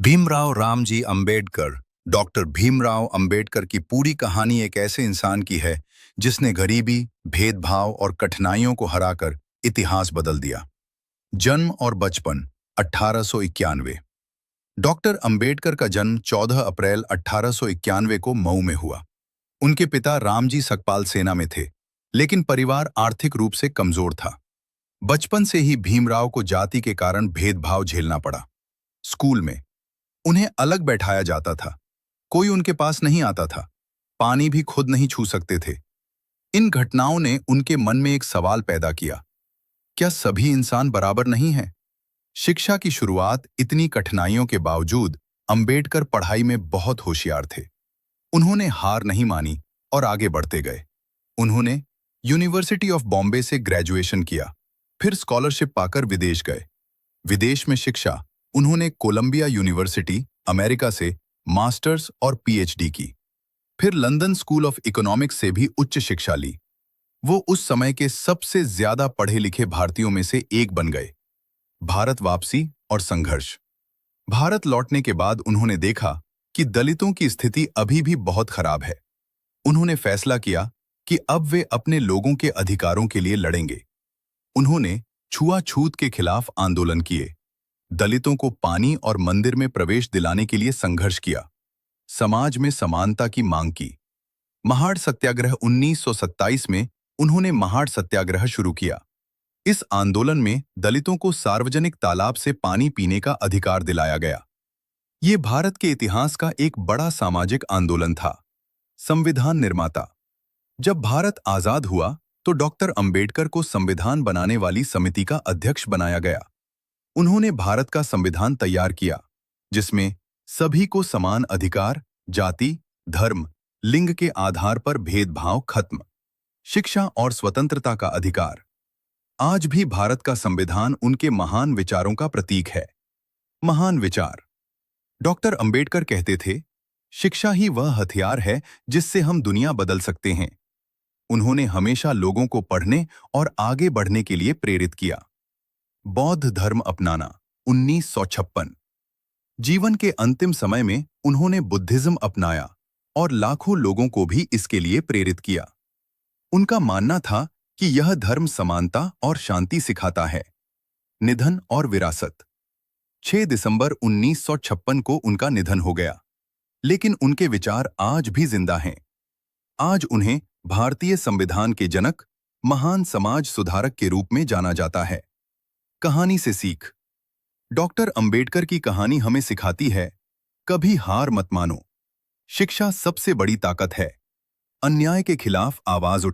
Bhimrao Ramji Ambedkar. Doctor Bhimrao Ambedkar की पूरी कहानी एक ऐसे इंसान की है जिसने गरीबी, भेदभाव और कठिनाइयों को हराकर इतिहास बदल दिया। जन्म और बचपन 1891। डॉक्टर अंबेडकर का जन्म 14 अप्रैल 1891 को मऊ में हुआ। उनके पिता रामजी सकपाल सेना में थे, लेकिन परिवार आर्थिक रूप से कमजोर था। बचपन से ही भीमराव को जाति के कारण भेदभाव झेलना पड़ा। स्कूल में उन्हें अलग बैठाया जाता था, कोई उनके पास नहीं आता था, पानी भी खुद नहीं छू सकते थे। इन घटनाओं ने उनके मन में एक सवाल पैदा किया, क्या सभी इंसान बराबर नहीं हैं? शिक्षा की शुरुआत इतनी कठिनाइयों के बावजूद अंबेडकर पढ़ाई में बहुत होशियार थे। उन्होंने हार नहीं मानी और आगे बढ़ते गए। उन्होंने यूनिवर्सिटी ऑफ बॉम्बे से ग्रेजुएशन किया, फिर स्कॉलरशिप पाकर विदेश गए। विदेश में शिक्षा उन्होंने कोलंबिया यूनिवर्सिटी, अमेरिका से मास्टर्स और पीएचडी की। फिर लंदन स्कूल ऑफ इकोनॉमिक्स से भी उच्च शिक्षा ली। वो उस समय के सबसे ज्यादा पढ़े लिखे भारतीयों में से एक बन गए। भारत वापसी और संघर्ष। भारत लौटने के बाद उन्होंने देखा कि दलितों की स्थिति अभी भी बहुत खराब है। उन्होंने फैसला किया कि अब वे अपने लोगों के अधिकारों के लिए लड़ेंगे। उन्होंने छुआछूत के खिलाफ आंदोलन किए, दलितों को पानी और मंदिर में प्रवेश दिलाने के लिए संघर्ष किया, समाज में समानता की मांग की। महाड़ सत्याग्रह 1927 में उन्होंने महाड़ सत्याग्रह शुरू किया। इस आंदोलन में दलितों को सार्वजनिक तालाब से पानी पीने का अधिकार दिलाया गया। ये भारत के इतिहास का एक बड़ा सामाजिक आंदोलन था। संविधान निर्माता। जब भारत आजाद हुआ तो डॉक्टर अंबेडकर को संविधान बनाने वाली समिति का अध्यक्ष बनाया गया। उन्होंने भारत का संविधान तैयार किया, जिसमें सभी को समान अधिकार, जाति, धर्म, लिंग के आधार पर भेदभाव खत्म, शिक्षा और स्वतंत्रता का अधिकार। आज भी भारत का संविधान उनके महान विचारों का प्रतीक है। महान विचार। डॉक्टर अंबेडकर कहते थे, शिक्षा ही वह हथियार है जिससे हम दुनिया बदल सकते हैं। उन्होंने हमेशा लोगों को पढ़ने और आगे बढ़ने के लिए प्रेरित किया। बौद्ध धर्म अपनाना 1956। जीवन के अंतिम समय में उन्होंने बुद्धिज्म अपनाया और लाखों लोगों को भी इसके लिए प्रेरित किया। उनका मानना था कि यह धर्म समानता और शांति सिखाता है। निधन और विरासत। 6 दिसंबर 1956 को उनका निधन हो गया, लेकिन उनके विचार आज भी जिंदा हैं। आज उन्हें भारतीय संविधान के जनक, महान समाज सुधारक के रूप में जाना जाता है। कहानी से सीख। डॉक्टर अंबेडकर की कहानी हमें सिखाती है, कभी हार मत मानो। शिक्षा सबसे बड़ी ताकत है। अन्याय के खिलाफ आवाज